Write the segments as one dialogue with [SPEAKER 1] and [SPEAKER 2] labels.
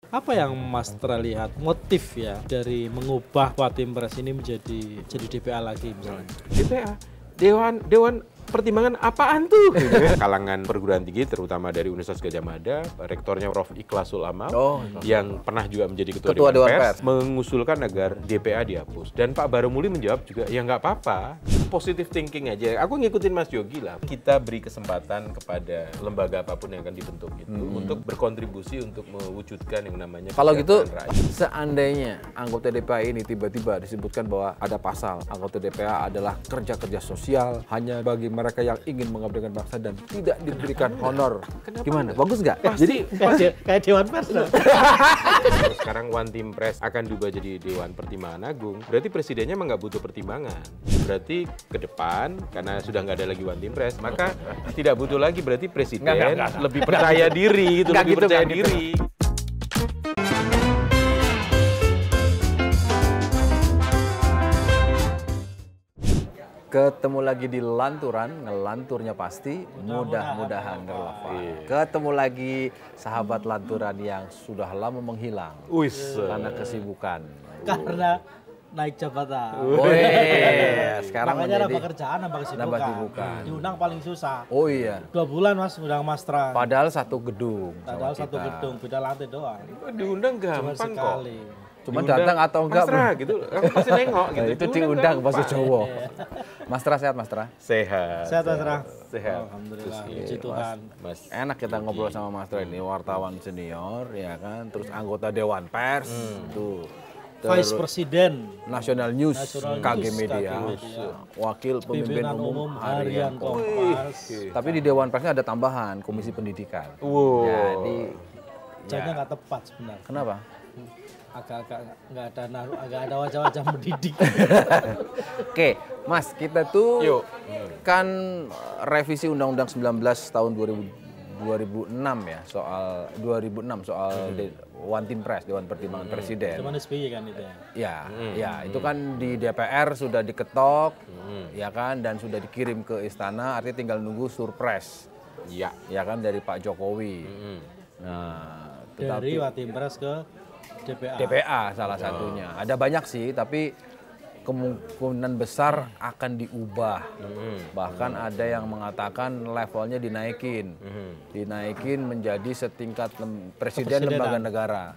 [SPEAKER 1] Apa yang Mas lihat motif ya dari mengubah Watim Pres ini menjadi DPA lagi misalnya?
[SPEAKER 2] DPA, Dewan Pertimbangan apaan tuh? Kalangan perguruan tinggi terutama dari Universitas Gadjah Mada, rektornya Prof. Ikhlasul Amal yang pernah juga menjadi ketua Dewan Pers mengusulkan agar DPA dihapus. Dan Pak Baromuli menjawab juga, ya nggak apa-apa, positive thinking aja. Aku ngikutin Mas Yogi lah. Kita beri kesempatan kepada lembaga apapun yang akan dibentuk itu untuk berkontribusi untuk mewujudkan yang namanya
[SPEAKER 3] kalau gitu,
[SPEAKER 2] rakyat.
[SPEAKER 3] seandainya anggota DPA ini tiba-tiba disebutkan bahwa ada pasal anggota DPA adalah kerja-kerja sosial hanya bagi mereka yang ingin mengabdikan bangsa dan tidak diberikan honor. Gimana? Bagus nggak?
[SPEAKER 1] Jadi kayak Dewan Pers.
[SPEAKER 2] Kalau sekarang One Team Press akan diubah jadi Dewan Pertimbangan Agung, berarti presidennya emang nggak butuh pertimbangan. Berarti ke depan, karena sudah nggak ada lagi One Team Press, maka tidak butuh lagi, berarti presiden lebih percaya diri, gitu, lebih percaya diri.
[SPEAKER 3] Ketemu lagi di Lanturan, ngelanturnya pasti, mudah-mudahan relevan. Ketemu lagi sahabat Lanturan yang sudah lama menghilang karena kesibukan.
[SPEAKER 1] Karena naik jabatan.
[SPEAKER 3] Sekarang
[SPEAKER 1] makanya
[SPEAKER 3] menjadi
[SPEAKER 1] nambah kerjaan, nambah kesibukan. Diundang paling susah.
[SPEAKER 3] Oh iya.
[SPEAKER 1] 2 bulan Mas undang Mas Tra.
[SPEAKER 3] Padahal satu gedung.
[SPEAKER 1] Padahal satu gedung, beda lantai doang.
[SPEAKER 2] Diundang gampang kok.
[SPEAKER 3] Cuma datang atau enggak?
[SPEAKER 2] Mas Tra, gitu, pasti nengok gitu.
[SPEAKER 3] Itu diundang bahasa Jawa. Mas Tra sehat, Mas Tra?
[SPEAKER 2] Sehat.
[SPEAKER 1] Sehat Mas Tra?
[SPEAKER 2] Sehat.
[SPEAKER 1] Alhamdulillah, puji Tuhan.
[SPEAKER 2] Mas.
[SPEAKER 3] Enak kita ngobrol sama Mas Tra ini, wartawan senior, ya kan, terus anggota Dewan Pers, itu
[SPEAKER 1] Vice Presiden
[SPEAKER 3] National News, KG Media, Wakil Pemimpin Umum Harian Kompas. Tapi di Dewan Persnya ada tambahan, Komisi Pendidikan.
[SPEAKER 1] Jadi nggak tepat sebenarnya.
[SPEAKER 3] Kenapa?
[SPEAKER 1] Agak-agak nggak ada wajah-wajah mendidik.
[SPEAKER 3] Oke, Mas, kita tuh kan revisi Undang-Undang 19 tahun 2006 ya, soal 2006 soal One Team Press, Dewan Pertimbangan Presiden.
[SPEAKER 1] Cuman SBY kan itu ya?
[SPEAKER 3] Ya, itu kan di DPR sudah diketok, ya kan, dan sudah dikirim ke istana, artinya tinggal nunggu surpres, ya kan, dari Pak Jokowi. Nah,
[SPEAKER 1] dari One Team Press ke
[SPEAKER 3] DPA salah satunya. Ada banyak sih, tapi kemungkinan besar akan diubah. Bahkan ada yang mengatakan levelnya dinaikin menjadi setingkat presiden lembaga negara.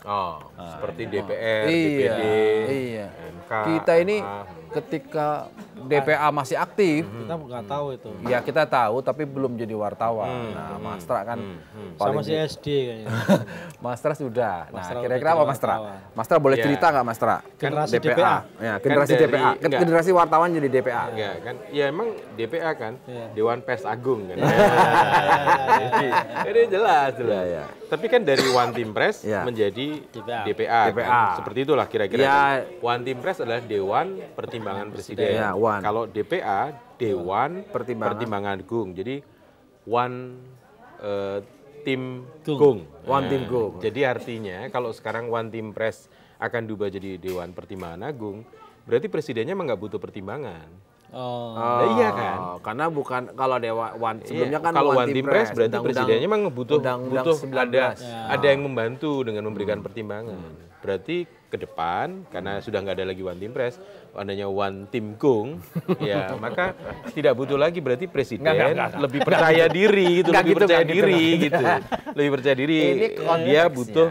[SPEAKER 2] Seperti DPR, DPD, MK.
[SPEAKER 3] Kita ini ketika DPA masih aktif,
[SPEAKER 1] kita nggak tahu itu.
[SPEAKER 3] Ya kita tahu, tapi belum jadi wartawan. Nah, Mas Tra kan
[SPEAKER 1] sama si SD kayaknya.
[SPEAKER 3] Mas Tra sudah.
[SPEAKER 1] Mas
[SPEAKER 3] Nah,
[SPEAKER 1] Tra
[SPEAKER 3] kira-kira apa Mas Tra? Mas Tra boleh cerita nggak Mas Tra?
[SPEAKER 1] Generasi DPA.
[SPEAKER 3] Ya, generasi DPA. Generasi wartawan jadi DPA.
[SPEAKER 2] Enggak kan? Ya emang DPA kan, Dewan Pers Agung kan. Jadi jelas. Tapi kan dari One Team Press menjadi DPA. Kan? Seperti itulah kira-kira. Kan? One Team Press adalah Dewan Pertimbangan Presiden. Kalau DPA, Dewan Pertimbangan Agung. Jadi One Team Gung.
[SPEAKER 3] One Team Gung.
[SPEAKER 2] Jadi artinya kalau sekarang One Team Press akan diubah jadi Dewan Pertimbangan Agung, berarti presidennya emang nggak butuh pertimbangan. Iya kan?
[SPEAKER 3] Karena bukan kalau Dewan sebelumnya kan
[SPEAKER 2] kalau One Team Press berarti presidennya memang butuh ada yang membantu dengan memberikan pertimbangan. Berarti ke depan karena sudah nggak ada lagi One Team Press, adanya One Team Gung, ya maka tidak butuh lagi berarti presiden lebih percaya diri gitu, lebih percaya diri. Lebih percaya diri. Dia butuh.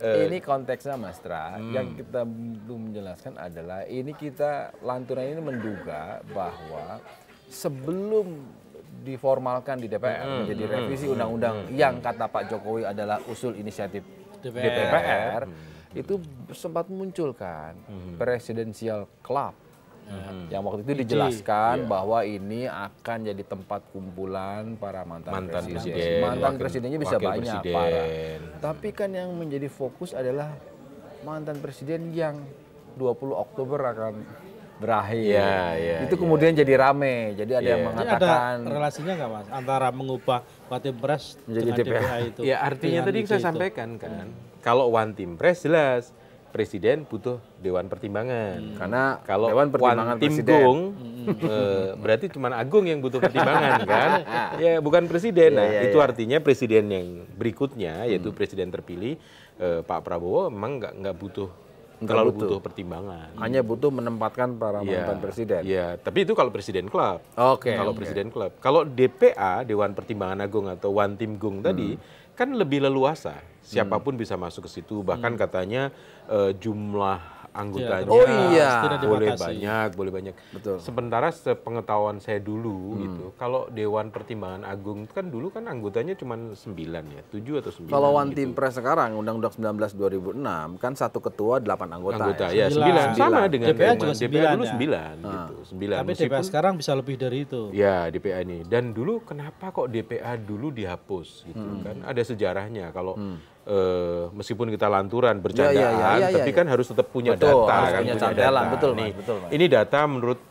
[SPEAKER 3] Ini konteksnya Mas Tra, yang kita belum menjelaskan adalah ini kita Lanturan ini menduga bahwa sebelum diformalkan di DPR menjadi revisi undang-undang yang kata Pak Jokowi adalah usul inisiatif DPR, itu sempat munculkan Presidential Club. Yang waktu itu dijelaskan bahwa ini akan jadi tempat kumpulan para mantan presiden. Mantan presidennya bisa banyak, tapi kan yang menjadi fokus adalah mantan presiden yang 20 Oktober akan berakhir. Itu kemudian jadi rame. Jadi ada yang mengatakan.
[SPEAKER 1] Ada relasinya nggak Mas antara mengubah One Team Press dengan DPA itu?
[SPEAKER 2] Ya artinya tadi saya sampaikan kan, kalau One Team Press jelas presiden butuh Dewan Pertimbangan.
[SPEAKER 3] Karena
[SPEAKER 2] kalau
[SPEAKER 3] Dewan Pertimbangan
[SPEAKER 2] Tim Gung berarti cuma Agung yang butuh pertimbangan kan? Ya bukan presiden. Nah, itu artinya presiden yang berikutnya yaitu presiden terpilih Pak Prabowo memang nggak terlalu butuh pertimbangan.
[SPEAKER 3] Hanya butuh menempatkan para mantan presiden.
[SPEAKER 2] Iya, tapi itu kalau presiden klub. Kalau presiden klub. Kalau DPA, Dewan Pertimbangan Agung atau One Team Gung tadi, kan lebih leluasa. Siapapun bisa masuk ke situ. Bahkan katanya jumlah anggotanya boleh banyak.
[SPEAKER 3] Betul.
[SPEAKER 2] Sementara sepengetahuan saya dulu gitu, kalau Dewan Pertimbangan Agung kan dulu kan anggotanya cuma 9 ya, 7 atau 9.
[SPEAKER 3] Kalau One Team Press sekarang Undang-Undang 19 2006 kan satu ketua 8 anggota.
[SPEAKER 2] Ya 9 sama dengan
[SPEAKER 1] DPA juga
[SPEAKER 2] DPA dulu 9
[SPEAKER 1] gitu.
[SPEAKER 2] 9.
[SPEAKER 1] Tapi DPA sekarang bisa lebih dari itu.
[SPEAKER 2] Ya, DPA ini. Dan dulu kenapa kok DPA dulu dihapus gitu kan? Ada sejarahnya kalau meskipun kita lanturan bercandaan, tapi kan harus tetap punya data, kan?
[SPEAKER 3] Punya data. Betul,
[SPEAKER 2] nih,
[SPEAKER 3] betul.
[SPEAKER 2] Ini data menurut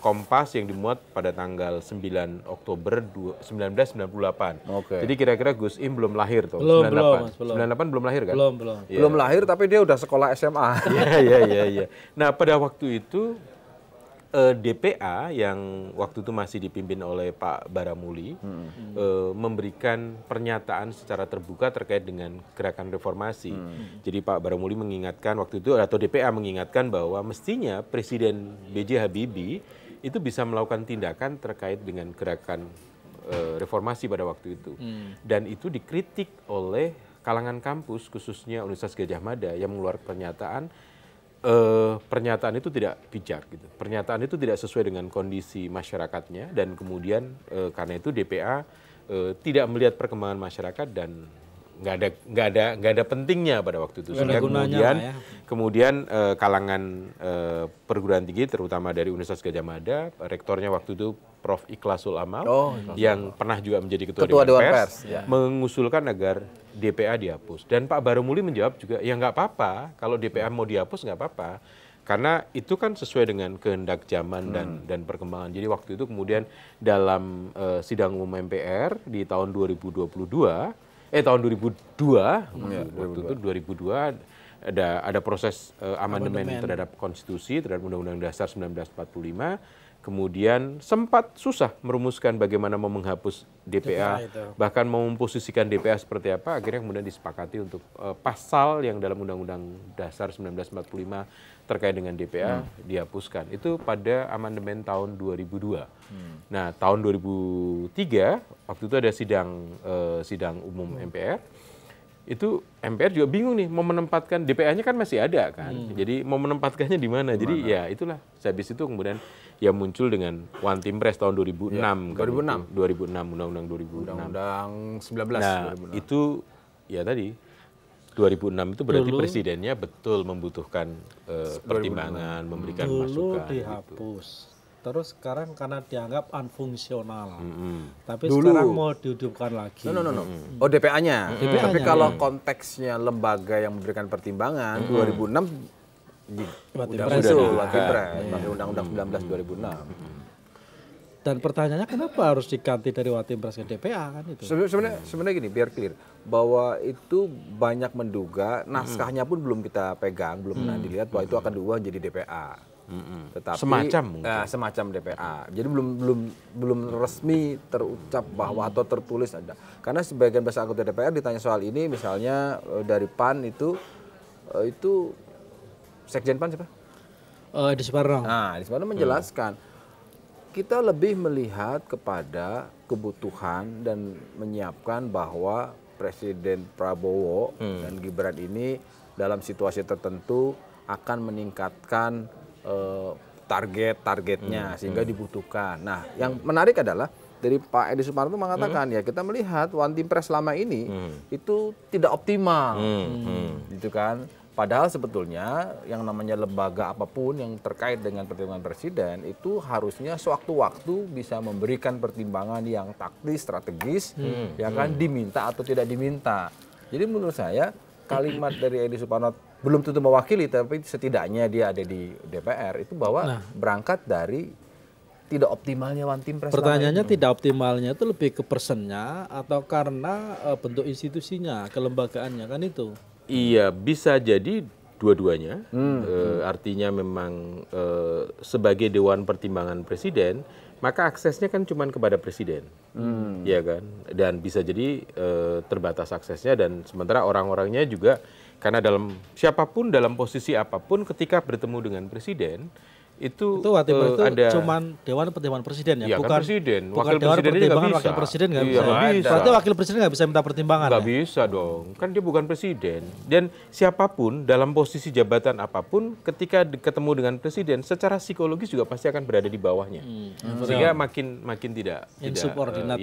[SPEAKER 2] Kompas yang dimuat pada tanggal 9 Oktober 1998. Jadi kira-kira Gus Im belum lahir tuh.
[SPEAKER 1] Belum.
[SPEAKER 2] 98 belum lahir kan?
[SPEAKER 1] Belum.
[SPEAKER 2] Ya.
[SPEAKER 3] Belum lahir tapi dia udah sekolah SMA.
[SPEAKER 2] Iya. Nah, pada waktu itu DPA yang waktu itu masih dipimpin oleh Pak Baramuli memberikan pernyataan secara terbuka terkait dengan gerakan reformasi. Jadi Pak Baramuli mengingatkan waktu itu, atau DPA mengingatkan bahwa mestinya Presiden B.J. Habibie itu bisa melakukan tindakan terkait dengan gerakan reformasi pada waktu itu. Dan itu dikritik oleh kalangan kampus, khususnya Universitas Gadjah Mada yang mengeluarkan pernyataan itu tidak bijak gitu. Pernyataan itu tidak sesuai dengan kondisi masyarakatnya, dan kemudian karena itu DPA tidak melihat perkembangan masyarakat dan nggak ada pentingnya pada waktu itu. Sehingga kemudian kalangan perguruan tinggi terutama dari Universitas Gadjah Mada, rektornya waktu itu Prof. Ikhlasul Amal yang pernah juga menjadi ketua Dewan Pers mengusulkan agar DPA dihapus. Dan Pak Baramuli menjawab juga, ya nggak apa-apa, kalau DPA mau dihapus nggak apa-apa. Karena itu kan sesuai dengan kehendak zaman dan perkembangan. Jadi waktu itu kemudian dalam sidang umum MPR di tahun 2002, waktu itu 2002 ada proses amandemen terhadap konstitusi, terhadap Undang-Undang Dasar 1945. Kemudian sempat susah merumuskan bagaimana mau menghapus DPA, bahkan mau memposisikan DPA seperti apa. Akhirnya kemudian disepakati untuk pasal yang dalam Undang-Undang Dasar 1945 terkait dengan DPA dihapuskan. Itu pada amandemen tahun 2002. Nah, tahun 2003 waktu itu ada sidang umum MPR. Itu MPR juga bingung nih mau menempatkan, DPA-nya kan masih ada kan. Jadi mau menempatkannya di mana? Jadi ya itulah. Habis itu kemudian ya muncul dengan One Team Press tahun 2006. 2006 Undang-Undang 2006.
[SPEAKER 3] Undang-Undang 19.
[SPEAKER 2] Nah, 2006. Itu ya tadi 2006 itu berarti presidennya betul membutuhkan pertimbangan, memberikan masukan.
[SPEAKER 1] Dulu dihapus. Gitu. Terus sekarang karena dianggap unfungsional. Tapi
[SPEAKER 3] dulu
[SPEAKER 1] sekarang mau dihidupkan lagi.
[SPEAKER 3] No. Oh, DPA-nya. Tapi kalau konteksnya lembaga yang memberikan pertimbangan 2006 udah muncul pakai Undang-Undang 19 2006.
[SPEAKER 1] Dan pertanyaannya kenapa harus diganti dari One Team Press ke DPA kan itu?
[SPEAKER 3] Sebenarnya gini, biar clear bahwa itu banyak menduga, naskahnya pun belum kita pegang, belum pernah dilihat bahwa itu akan diubah jadi DPA. Tetapi semacam DPA. Jadi belum resmi terucap bahwa atau tertulis ada. Karena sebagian besar anggota DPR ditanya soal ini, misalnya dari PAN itu Sekjen PAN siapa?
[SPEAKER 1] Edi Suparno.
[SPEAKER 3] Nah, Edi Suparno menjelaskan kita lebih melihat kepada kebutuhan dan menyiapkan bahwa Presiden Prabowo dan Gibran ini dalam situasi tertentu akan meningkatkan targetnya sehingga dibutuhkan. Nah, yang menarik adalah dari Pak Edi Suparno mengatakan ya kita melihat One Team Press selama ini itu tidak optimal, gitu kan. Padahal sebetulnya yang namanya lembaga apapun yang terkait dengan pertimbangan presiden itu harusnya sewaktu-waktu bisa memberikan pertimbangan yang taktis, strategis, ya kan, diminta atau tidak diminta. Jadi menurut saya kalimat dari Edi Suparno belum tentu mewakili, tapi setidaknya dia ada di DPR itu bahwa berangkat dari tidak optimalnya One Team Press.
[SPEAKER 1] Pertanyaannya tidak optimalnya itu lebih ke personnya atau karena bentuk institusinya, kelembagaannya kan itu.
[SPEAKER 2] Iya, bisa jadi dua-duanya. Artinya memang sebagai Dewan Pertimbangan Presiden, maka aksesnya kan cuma kepada presiden, ya kan, dan bisa jadi terbatas aksesnya, dan sementara orang-orangnya juga karena siapapun dalam posisi apapun ketika bertemu dengan presiden itu
[SPEAKER 1] ada cuman Dewan Pertimbangan Presiden ya,
[SPEAKER 2] bukan presiden,
[SPEAKER 1] bukan Dewan Pertimbangan Wakil Presiden nggak bisa. Berarti Wakil Presiden nggak bisa minta pertimbangan.
[SPEAKER 2] Nggak bisa dong, kan dia bukan presiden. Dan siapapun dalam posisi jabatan apapun ketika ketemu dengan presiden, secara psikologis juga pasti akan berada di bawahnya, sehingga makin tidak
[SPEAKER 1] insubordinat.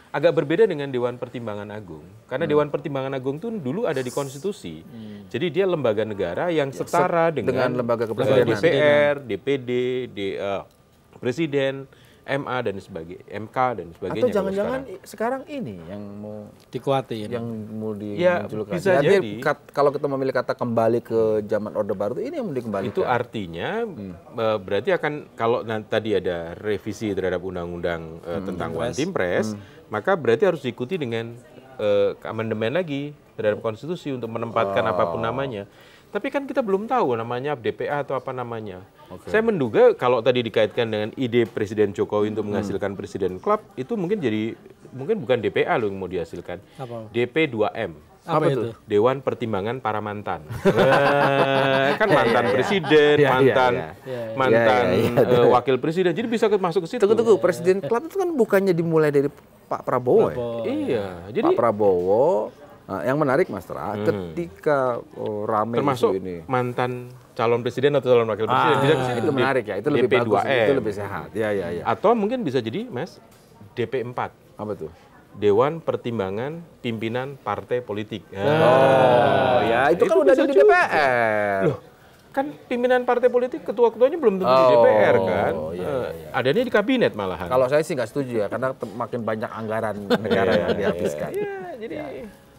[SPEAKER 2] Agak berbeda dengan Dewan Pertimbangan Agung, karena Dewan Pertimbangan Agung itu dulu ada di konstitusi, jadi dia lembaga negara yang setara dengan
[SPEAKER 3] lembaga kepresidenan,
[SPEAKER 2] DPR, DPD, Presiden, MA dan sebagainya, MK dan sebagainya.
[SPEAKER 3] Atau jangan-jangan sekarang ini yang mau
[SPEAKER 1] dikuatin,
[SPEAKER 3] yang mau
[SPEAKER 2] dimunculkan. Bisa jadi.
[SPEAKER 3] Kalau kita memilih kata kembali ke zaman Orde Baru, ini yang mau dikembalikan.
[SPEAKER 2] Itu artinya berarti akan, kalau tadi ada revisi terhadap undang-undang tentang One Team Press, maka berarti harus diikuti dengan amandemen lagi terhadap konstitusi untuk menempatkan apapun namanya. Tapi kan kita belum tahu namanya DPA atau apa namanya. Saya menduga kalau tadi dikaitkan dengan ide Presiden Jokowi untuk menghasilkan Presiden Club, itu mungkin bukan DPA loh yang mau dihasilkan. DP2M.
[SPEAKER 1] Apa itu?
[SPEAKER 2] Dewan Pertimbangan Para Mantan. Kan mantan presiden, mantan wakil presiden. Jadi bisa masuk ke situ.
[SPEAKER 3] Tunggu, Presiden Club itu kan bukannya dimulai dari Pak Prabowo.
[SPEAKER 2] Iya, jadi
[SPEAKER 3] Pak Prabowo. Yang menarik Mas Tra, ketika rame
[SPEAKER 2] termasuk
[SPEAKER 3] ini,
[SPEAKER 2] mantan calon presiden atau calon wakil presiden,
[SPEAKER 3] itu menarik ya, itu lebih bagus, itu lebih sehat. Ya.
[SPEAKER 2] Atau mungkin bisa jadi Mas DP4.
[SPEAKER 3] Apa tuh?
[SPEAKER 2] Dewan Pertimbangan Pimpinan Partai Politik.
[SPEAKER 3] Ya itu kan udah di DPR.
[SPEAKER 2] Loh, kan pimpinan partai politik ketua-ketuanya belum tentu di DPR kan. Adanya di kabinet malahan.
[SPEAKER 3] Kalau saya sih nggak setuju ya, karena makin banyak anggaran negara yang dihabiskan.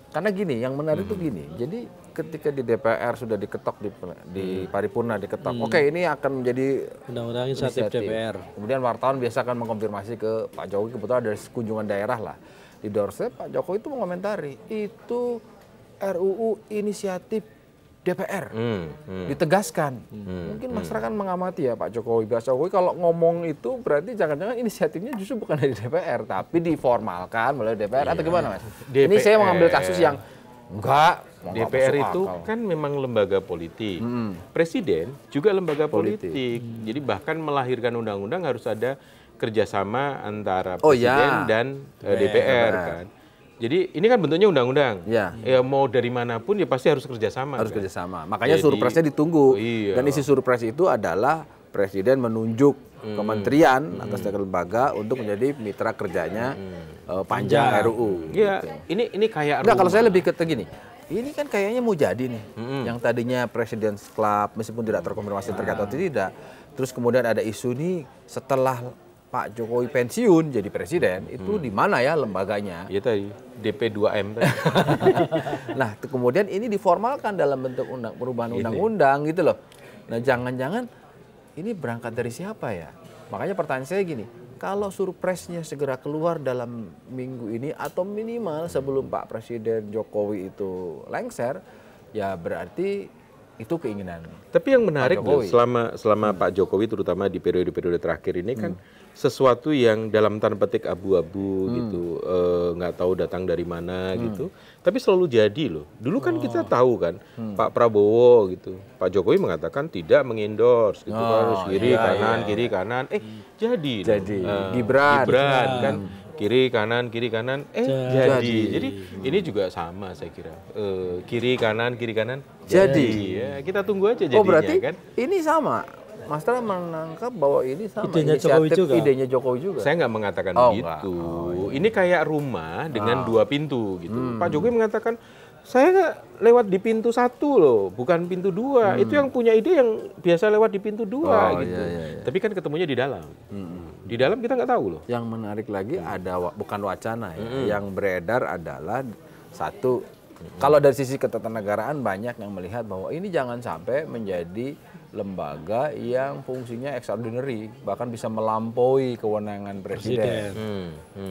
[SPEAKER 3] Karena gini, yang menarik itu gini. Jadi ketika di DPR sudah diketok di paripurna diketok, oke ini akan menjadi
[SPEAKER 1] undang-undang inisiatif DPR.
[SPEAKER 3] Kemudian wartawan biasa akan mengkonfirmasi ke Pak Jokowi, kebetulan ada kunjungan daerah lah. Di doorstep Pak Jokowi itu mengomentari, itu RUU inisiatif DPR ditegaskan. Mungkin masyarakat mengamati ya Pak Jokowi. Pak Jokowi kalau ngomong itu berarti jangan-jangan inisiatifnya justru bukan dari DPR, tapi diformalkan melalui DPR atau gimana Mas?
[SPEAKER 2] DPR.
[SPEAKER 3] Ini saya mengambil kasus yang enggak.
[SPEAKER 2] DPR itu kan memang lembaga politik. Presiden juga lembaga politik. Jadi bahkan melahirkan undang-undang harus ada kerjasama antara presiden dan DPR kan. Jadi ini kan bentuknya undang-undang. Ya mau dari manapun ya pasti harus kerjasama.
[SPEAKER 3] Harus kerjasama. Makanya surpresnya ditunggu. Dan isi surpres itu adalah presiden menunjuk kementerian atas lembaga untuk menjadi mitra kerjanya panjang RUU.
[SPEAKER 2] Iya. Gitu. Ini kayak.
[SPEAKER 3] Enggak, kalau saya lebih ke gini. Ini kan kayaknya mau jadi nih. Yang tadinya President's Club meskipun tidak terkonfirmasi terkait atau tidak. Terus kemudian ada isu nih setelah Pak Jokowi pensiun jadi presiden, itu di mana ya lembaganya?
[SPEAKER 2] Iya tadi, DP2M tadi.
[SPEAKER 3] Nah, kemudian ini diformalkan dalam bentuk perubahan undang-undang gitu loh. Nah, jangan-jangan ini berangkat dari siapa ya? Makanya pertanyaan saya gini, kalau surpresnya segera keluar dalam minggu ini atau minimal sebelum Pak Presiden Jokowi itu lengser, ya berarti itu keinginan.
[SPEAKER 2] Tapi yang menarik loh, selama Pak Jokowi terutama di periode-periode terakhir ini kan sesuatu yang dalam tanda petik abu-abu gitu, nggak tahu datang dari mana gitu, tapi selalu jadi loh. Dulu kan kita tahu kan Pak Prabowo gitu, Pak Jokowi mengatakan tidak mengendorse gitu, harus kiri kanan, jadi
[SPEAKER 3] Gibran
[SPEAKER 2] kan. Kiri kanan jadi. Jadi ini juga sama saya kira. Kiri kanan jadi. Ya, kita tunggu aja jadinya.
[SPEAKER 3] Oh berarti
[SPEAKER 2] kan.
[SPEAKER 3] Ini sama. Mas Tra menangkap bahwa ini sama
[SPEAKER 1] idenya
[SPEAKER 3] Jokowi juga.
[SPEAKER 2] Saya nggak mengatakan begitu. Ini kayak rumah dengan 2 pintu gitu. Pak Jokowi mengatakan saya lewat di pintu 1 loh, bukan pintu 2. Itu yang punya ide yang biasa lewat di pintu 2 gitu. Iya. Tapi kan ketemunya di dalam. Di dalam kita nggak tahu loh.
[SPEAKER 3] Yang menarik lagi ada bukan wacana ya. Yang beredar adalah satu, kalau dari sisi ketatanegaraan banyak yang melihat bahwa ini jangan sampai menjadi lembaga yang fungsinya extraordinary, bahkan bisa melampaui kewenangan presiden.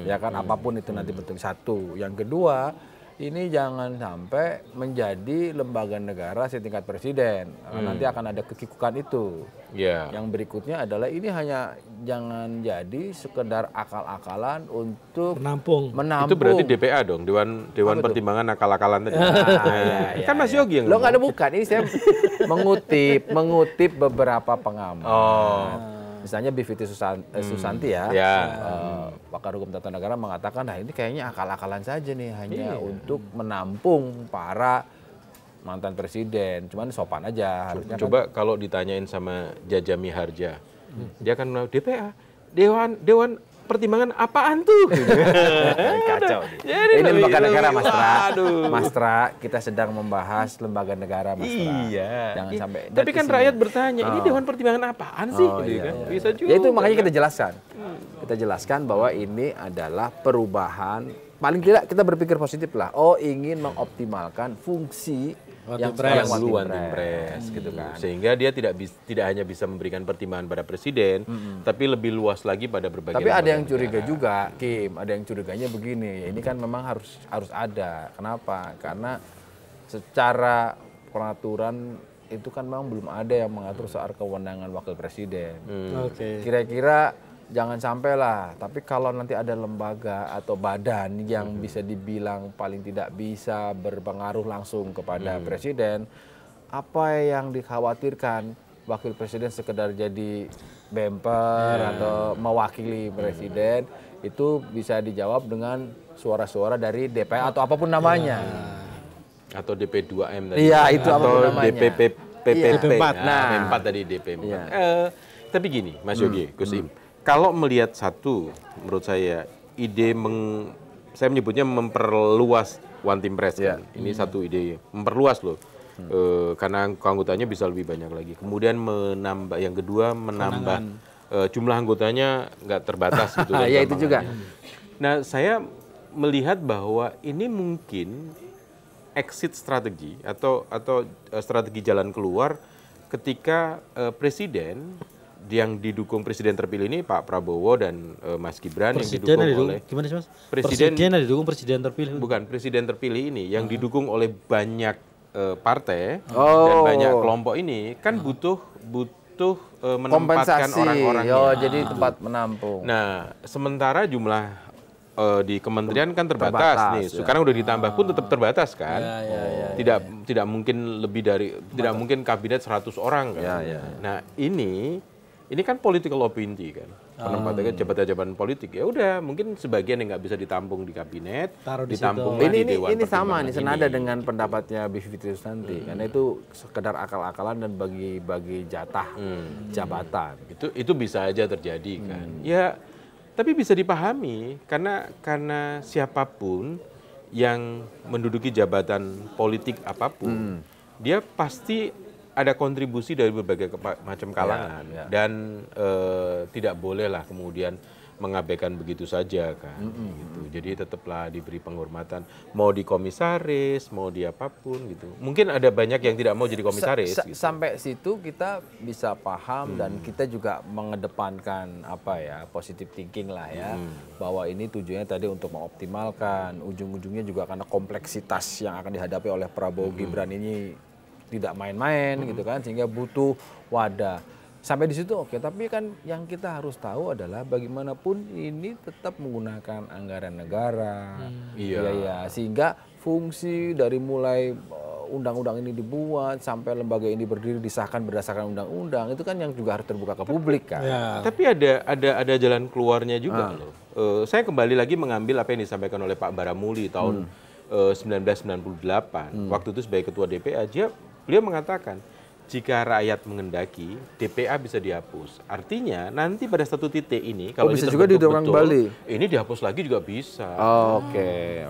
[SPEAKER 3] Ya kan, apapun itu nanti bentuk. Satu. Yang kedua, ini jangan sampai menjadi lembaga negara setingkat presiden. Nanti akan ada kekikukan itu. Yang berikutnya adalah ini hanya jangan jadi sekedar akal-akalan untuk
[SPEAKER 1] menampung.
[SPEAKER 2] Itu berarti DPA dong, Dewan Pertimbangan Akal-akalan tadi. Kan Mas Yogi yang
[SPEAKER 3] lo nggak ada, bukan. Ini saya mengutip beberapa pengamat. Misalnya Bivitri Susanti ya, pakar hukum tata negara mengatakan, nah ini kayaknya akal-akalan saja nih, hanya untuk menampung para mantan presiden. Cuman sopan aja.
[SPEAKER 2] Coba kalau ditanyain sama Jaja Miharja, dia kan DPA, Dewan Pertimbangan apaan tuh?
[SPEAKER 3] Kacau. Ini lembaga negara, Mas Tra. Mas Tra, kita sedang membahas lembaga negara, Mas Tra.
[SPEAKER 2] Iya.
[SPEAKER 3] Jangan sampai.
[SPEAKER 2] Tapi kan rakyat bertanya, ini Dewan Pertimbangan apaan sih? Bisa juga.
[SPEAKER 3] Ya itu makanya kita jelaskan. Kita jelaskan bahwa ini adalah perubahan. Paling tidak kita berpikir positif lah. Oh, ingin mengoptimalkan fungsi yang
[SPEAKER 2] dulu One Team Press gitu kan. Sehingga dia tidak hanya bisa memberikan pertimbangan pada presiden, tapi lebih luas lagi pada berbagai.
[SPEAKER 3] Tapi ada yang curiga juga, Kim. Ada yang curiganya begini. Ini kan memang harus ada. Kenapa? Karena secara peraturan itu kan memang belum ada yang mengatur soal kewenangan wakil presiden. Kira-kira jangan sampailah, tapi kalau nanti ada lembaga atau badan yang bisa dibilang paling tidak bisa berpengaruh langsung kepada presiden, apa yang dikhawatirkan wakil presiden sekedar jadi bemper atau mewakili presiden, itu bisa dijawab dengan suara-suara dari DPR atau apapun namanya.
[SPEAKER 2] Atau DP2M tadi.
[SPEAKER 3] Iya, itu apapun namanya.
[SPEAKER 2] DPP4. P4 tadi DP4. Tapi gini, Mas Yogi, Gus Im. Kalau melihat satu, menurut saya ide saya menyebutnya memperluas One Team Press kan. Ini satu ide, memperluas loh. Karena anggotanya bisa lebih banyak lagi. Kemudian menambah, yang kedua menambah jumlah anggotanya nggak terbatas gitu.
[SPEAKER 3] Ya itu juga.
[SPEAKER 2] Nah, saya melihat bahwa ini mungkin exit strategi atau strategi jalan keluar ketika presiden yang didukung presiden terpilih ini Pak Prabowo dan Mas Gibran
[SPEAKER 1] presiden
[SPEAKER 2] yang didukung oleh
[SPEAKER 1] gimana sih Mas?
[SPEAKER 2] Presiden yang
[SPEAKER 1] didukung presiden terpilih.
[SPEAKER 2] Bukan, presiden terpilih ini yang didukung oleh banyak partai dan banyak kelompok ini kan butuh menempatkan orang-orangnya.
[SPEAKER 3] Jadi tempat menampung.
[SPEAKER 2] Nah, sementara jumlah di kementerian kan terbatas nih. Sekarang udah ditambah pun tetap terbatas kan. Tidak mungkin lebih dari tidak mungkin kabinet 100 orang kan. Nah, ini kan political opportunity kan, penempatan jabatan-jabatan politik. Ya udah, mungkin sebagian yang nggak bisa ditampung di kabinet, ditampung di Dewan
[SPEAKER 3] ini sama nih, senada dengan pendapatnya Bivitri Susanti, karena itu sekedar akal-akalan dan bagi-bagi jatah jabatan.
[SPEAKER 2] Itu bisa aja terjadi kan. Ya, tapi bisa dipahami karena siapapun yang menduduki jabatan politik apapun, dia pasti ada kontribusi dari berbagai macam kalangan dan tidak bolehlah kemudian mengabaikan begitu saja kan. Gitu. Jadi tetaplah diberi penghormatan, mau di komisaris, mau di apapun gitu. Mungkin ada banyak yang tidak mau jadi komisaris. Gitu.
[SPEAKER 3] Sampai situ kita bisa paham dan kita juga mengedepankan positive thinking lah ya, bahwa ini tujuannya tadi untuk mengoptimalkan, ujung-ujungnya juga karena kompleksitas yang akan dihadapi oleh Prabowo Gibran ini tidak main-main gitu kan, sehingga butuh wadah. Sampai di situ oke, tapi kan yang kita harus tahu adalah bagaimanapun ini tetap menggunakan anggaran negara. Sehingga fungsi dari mulai undang-undang ini dibuat sampai lembaga ini berdiri disahkan berdasarkan undang-undang, itu kan yang juga harus terbuka ke publik kan.
[SPEAKER 2] Tapi ada jalan keluarnya juga loh. Saya kembali lagi mengambil apa yang disampaikan oleh Pak Baramuli tahun 1998. Waktu itu sebagai ketua DPA, beliau mengatakan jika rakyat mengendaki, DPA bisa dihapus. Artinya nanti pada satu titik ini kalau
[SPEAKER 3] bisa juga didorong kembali.
[SPEAKER 2] Ini dihapus lagi juga bisa.
[SPEAKER 3] Oke.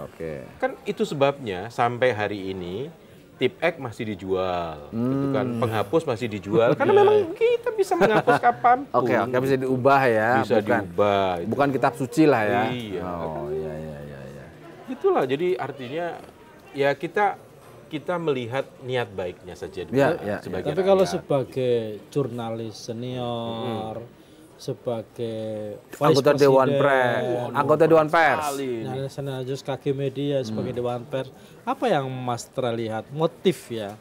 [SPEAKER 2] Kan itu sebabnya sampai hari ini Tip-X masih dijual, gitu kan. Penghapus masih dijual karena memang kita bisa menghapus kapanpun.
[SPEAKER 3] Oke, bisa diubah ya.
[SPEAKER 2] Bisa diubah.
[SPEAKER 3] Bukan kitab suci lah ya.
[SPEAKER 2] Iya.
[SPEAKER 3] Iya.
[SPEAKER 2] Itulah, jadi artinya ya kita melihat niat baiknya saja.
[SPEAKER 1] Tapi kalau sebagai jurnalis senior, sebagai
[SPEAKER 3] anggota Dewan Pers, anggota Dewan Pers.
[SPEAKER 1] Senajus kaki media sebagai Dewan Pers. Apa yang Mas terlihat motif ya?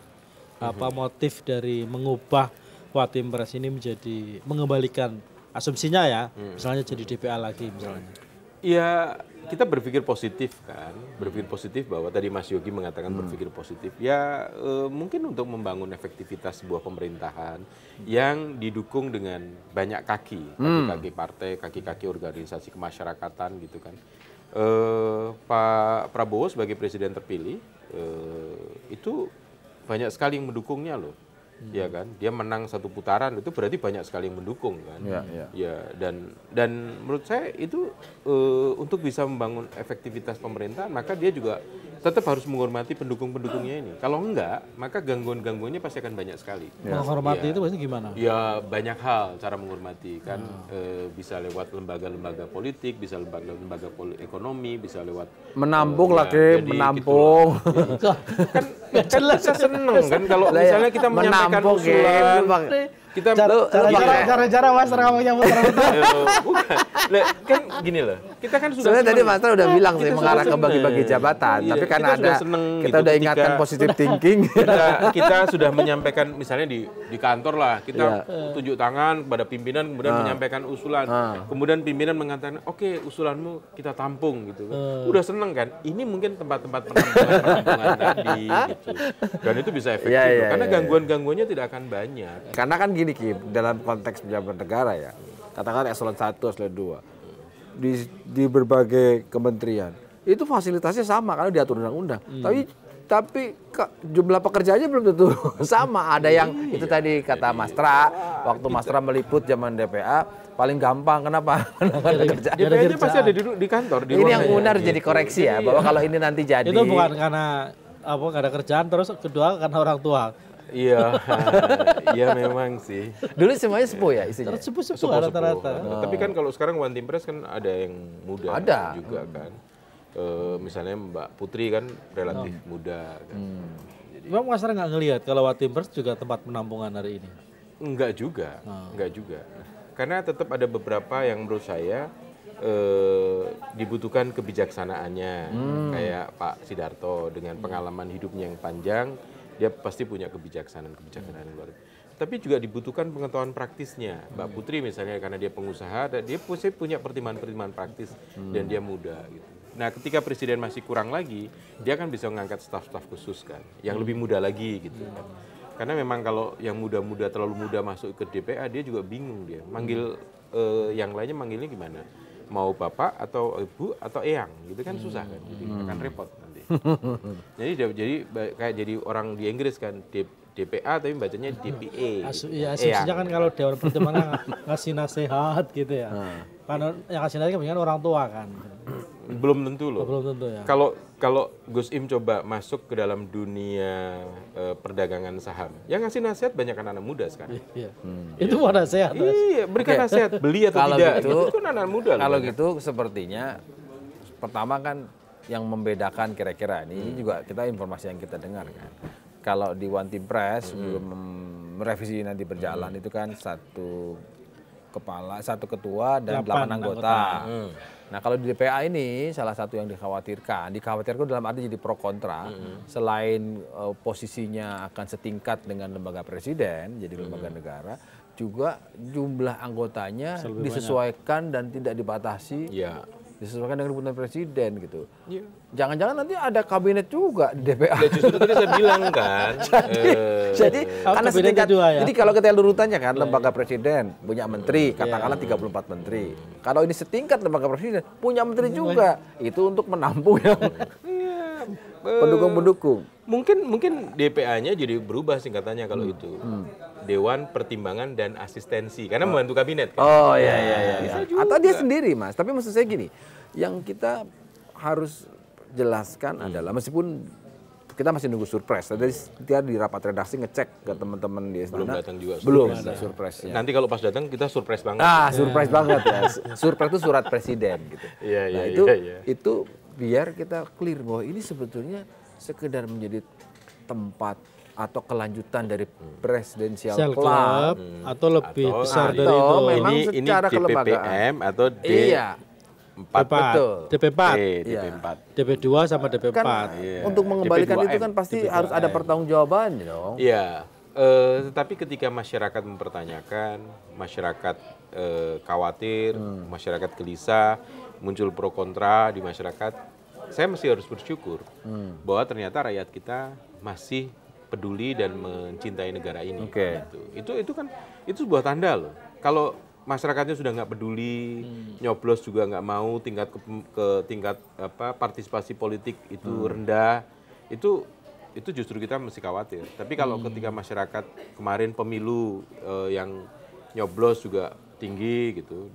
[SPEAKER 1] Apa motif dari mengubah Watim Pres ini menjadi mengembalikan asumsinya ya, misalnya jadi DPA lagi misalnya?
[SPEAKER 2] Ya, kita berpikir positif kan, berpikir positif bahwa tadi Mas Yogi mengatakan berpikir positif. Ya mungkin untuk membangun efektivitas sebuah pemerintahan yang didukung dengan banyak kaki-kaki partai, kaki-kaki organisasi kemasyarakatan gitu kan. Pak Prabowo sebagai presiden terpilih itu banyak sekali yang mendukungnya loh. Ya kan, dia menang satu putaran itu berarti banyak sekali yang mendukung kan. Ya, dan menurut saya itu untuk bisa membangun efektivitas pemerintahan maka dia juga tetap harus menghormati pendukung-pendukungnya ini. Kalau enggak, maka gangguan-gangguannya pasti akan banyak sekali.
[SPEAKER 1] Menghormati itu maksudnya gimana?
[SPEAKER 2] Ya banyak hal cara menghormati kan, bisa lewat lembaga-lembaga politik, bisa lembaga ekonomi, bisa lewat
[SPEAKER 3] menampung lagi, menampung.
[SPEAKER 2] Gitu kan kita seneng kan kalau misalnya kita menyampaikan usulan, kita
[SPEAKER 1] cara Mas ngomongnya muter-muter.
[SPEAKER 2] Bukan. Kan gini loh. Kita kan sudah
[SPEAKER 3] sebenarnya tadi Mas udah bilang sih mengarah ke bagi-bagi jabatan, tapi kan kita udah ingatkan positive thinking.
[SPEAKER 2] Kita sudah menyampaikan misalnya di kantor lah, kita tunjuk tangan kepada pimpinan kemudian menyampaikan usulan. Kemudian pimpinan mengatakan, "Oke, usulanmu kita tampung" gitu. Udah seneng kan? Ini mungkin tempat-tempat penampungan tadi gitu. Dan itu bisa efektif karena gangguan-gangguannya tidak akan banyak.
[SPEAKER 3] Karena kan gini Ki, dalam konteks pejabat negara ya, katakan eselon 1, eselon 2 di berbagai kementerian itu fasilitasnya sama karena diatur undang-undang. Tapi jumlah pekerjaannya belum tentu sama. Ada yang itu tadi kata Mastra, waktu Mastra meliput zaman DPA paling gampang. Kenapa?
[SPEAKER 2] DPA-nya pasti ada di kantor.
[SPEAKER 3] Ini yang benar jadi koreksi ya, bahwa kalau ini nanti jadi
[SPEAKER 1] itu bukan karena nggak ada kerjaan, terus kedua karena orang tua.
[SPEAKER 2] Iya memang sih.
[SPEAKER 3] Dulu semuanya sepuh ya isinya.
[SPEAKER 1] Sepuh rata-rata.
[SPEAKER 2] Tapi kan kalau sekarang Watim Pres kan ada yang muda juga kan. Misalnya Mbak Putri kan relatif muda kan.
[SPEAKER 1] Memang Mas nggak ngelihat kalau Watim Pres juga tempat penampungan hari ini?
[SPEAKER 2] Enggak juga. Karena tetap ada beberapa yang menurut saya dibutuhkan kebijaksanaannya. Kayak Pak Sidarto dengan pengalaman hidupnya yang panjang, dia pasti punya kebijaksanaan yang luar biasa. Tapi juga dibutuhkan pengetahuan praktisnya. Mbak Putri misalnya karena dia pengusaha, dia pasti punya pertimbangan-pertimbangan praktis dan dia muda gitu. Nah, ketika presiden masih kurang lagi, dia kan bisa mengangkat staf-staf khusus kan, yang lebih muda lagi gitu kan. Karena memang kalau yang muda-muda terlalu muda masuk ke DPA, dia juga bingung dia. Manggil yang lainnya manggilnya gimana? Mau bapak atau ibu atau eyang gitu kan susah kan. Jadi akan repot nanti. Jadi kayak jadi orang di Inggris kan DPA tapi bacanya DPA.
[SPEAKER 1] Ya asumsinya kan kalau Dewan Pertimbangan ngasih nasihat gitu ya. Karena yang ngasih nasihat kan orang tua kan.
[SPEAKER 2] Belum tentu loh.
[SPEAKER 1] Belum tentu ya.
[SPEAKER 2] Kalau Gus Im coba masuk ke dalam dunia perdagangan saham, yang ngasih nasihat banyak anak-anak muda sekarang.
[SPEAKER 1] Iya. Itu mau nasihat.
[SPEAKER 2] Iya, berikan nasihat, beli atau tidak.
[SPEAKER 3] Gitu,
[SPEAKER 2] itu kan anak muda.
[SPEAKER 3] Kalau gitu sepertinya pertama kan yang membedakan kira-kira ini juga kita informasi yang kita dengar kan. Kalau di Watim Pres sebelum merevisi nanti berjalan itu kan satu ketua dan 8 anggota. Nah kalau di DPA ini salah satu yang dikhawatirkan dalam arti jadi pro kontra, selain posisinya akan setingkat dengan lembaga presiden, jadi lembaga negara, juga jumlah anggotanya disesuaikan dan tidak dibatasi. Disesuaikan dengan kebutuhan presiden gitu. Jangan-jangan nanti ada kabinet juga di DPA.
[SPEAKER 2] Ya, justru tadi saya bilang kan.
[SPEAKER 3] jadi karena setingkat, jadi kalau kita urutannya kan lembaga presiden punya menteri, katakanlah 34 menteri. Kalau ini setingkat lembaga presiden punya menteri juga. Itu untuk menampung yang pendukung-pendukung.
[SPEAKER 2] Mungkin DPA-nya jadi berubah singkatannya kalau itu. Dewan Pertimbangan dan Asistensi karena membantu kabinet kan.
[SPEAKER 3] Oh iya. Atau dia sendiri Mas. Tapi maksud saya gini, yang kita harus jelaskan adalah meskipun kita masih nunggu surprise. Tadi dia di rapat redaksi ngecek ke teman-teman di istana.
[SPEAKER 2] Belum datang juga.
[SPEAKER 3] Belum surprise-nya.
[SPEAKER 2] Nanti kalau pas datang kita surprise banget.
[SPEAKER 3] Surprise banget ya. Surprise itu surat presiden gitu. Itu biar kita clear bahwa ini sebetulnya sekedar menjadi tempat atau kelanjutan dari presidensial
[SPEAKER 1] Sel
[SPEAKER 3] club
[SPEAKER 1] club atau lebih
[SPEAKER 2] Atau-
[SPEAKER 1] besar
[SPEAKER 3] atau
[SPEAKER 1] dari itu.
[SPEAKER 3] memang
[SPEAKER 2] ini
[SPEAKER 3] secara
[SPEAKER 2] DPPM
[SPEAKER 3] kelembagaan.
[SPEAKER 2] atau D4.
[SPEAKER 3] Iya, betul.
[SPEAKER 1] DP4,
[SPEAKER 2] DP4.
[SPEAKER 1] DP2 sama DP4.
[SPEAKER 3] Kan
[SPEAKER 2] Iya.
[SPEAKER 3] untuk mengembalikan
[SPEAKER 2] DP2M.
[SPEAKER 3] itu kan pasti harus ada pertanggungjawaban dong.
[SPEAKER 2] Iya, tetapi ketika masyarakat mempertanyakan, masyarakat khawatir, masyarakat gelisah, muncul pro kontra di masyarakat, saya mesti harus bersyukur bahwa ternyata rakyat kita masih peduli dan mencintai negara ini.
[SPEAKER 3] Oke.
[SPEAKER 2] Gitu. Itu sebuah tanda loh. Kalau masyarakatnya sudah nggak peduli, nyoblos juga nggak mau, tingkat partisipasi politik itu rendah, itu justru kita mesti khawatir. Tapi kalau ketika masyarakat kemarin pemilu yang nyoblos juga tinggi gitu,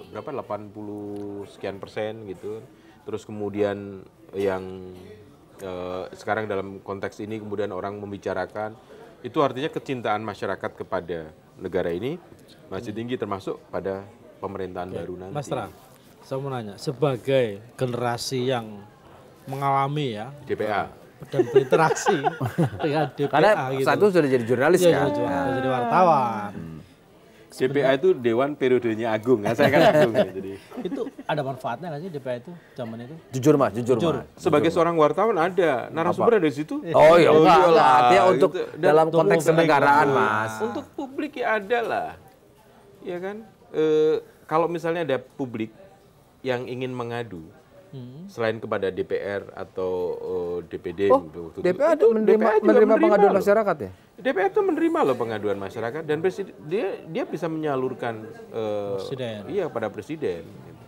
[SPEAKER 2] berapa 80 sekian persen gitu. Terus kemudian yang sekarang dalam konteks ini kemudian orang membicarakan, itu artinya kecintaan masyarakat kepada negara ini masih tinggi, termasuk pada pemerintahan baru nanti.
[SPEAKER 1] Mas Tra, saya mau nanya, sebagai generasi yang mengalami ya
[SPEAKER 2] DPA.
[SPEAKER 1] dan berinteraksi dengan DPA
[SPEAKER 3] Karena
[SPEAKER 1] gitu.
[SPEAKER 3] satu sudah jadi jurnalis
[SPEAKER 1] Iya,
[SPEAKER 3] kan.
[SPEAKER 1] sudah jadi wartawan.
[SPEAKER 2] DPA itu Dewan Periodenya Agung, saya kan Agung ya, jadi.
[SPEAKER 1] Itu ada manfaatnya nggak sih DPA itu zaman itu?
[SPEAKER 3] Jujur mas.
[SPEAKER 2] Sebagai seorang wartawan ada, narasumber ada di situ.
[SPEAKER 3] Oh iya, enggak,
[SPEAKER 2] iyalah,
[SPEAKER 3] artinya untuk
[SPEAKER 2] gitu. Dan
[SPEAKER 3] dalam konteks
[SPEAKER 1] publik,
[SPEAKER 3] kenegaraan
[SPEAKER 1] Mas.
[SPEAKER 3] mas.
[SPEAKER 2] untuk publik ya ada lah, ya kan. Kalau misalnya ada publik yang ingin mengadu, selain kepada DPR atau DPD,
[SPEAKER 3] Oh,
[SPEAKER 2] waktu itu,
[SPEAKER 3] DPA
[SPEAKER 2] itu DPA juga
[SPEAKER 3] menerima pengaduan
[SPEAKER 2] loh.
[SPEAKER 3] masyarakat ya?
[SPEAKER 2] DPR itu menerima loh pengaduan masyarakat dan dia bisa menyalurkan
[SPEAKER 1] Presiden.
[SPEAKER 2] iya pada presiden. Gitu.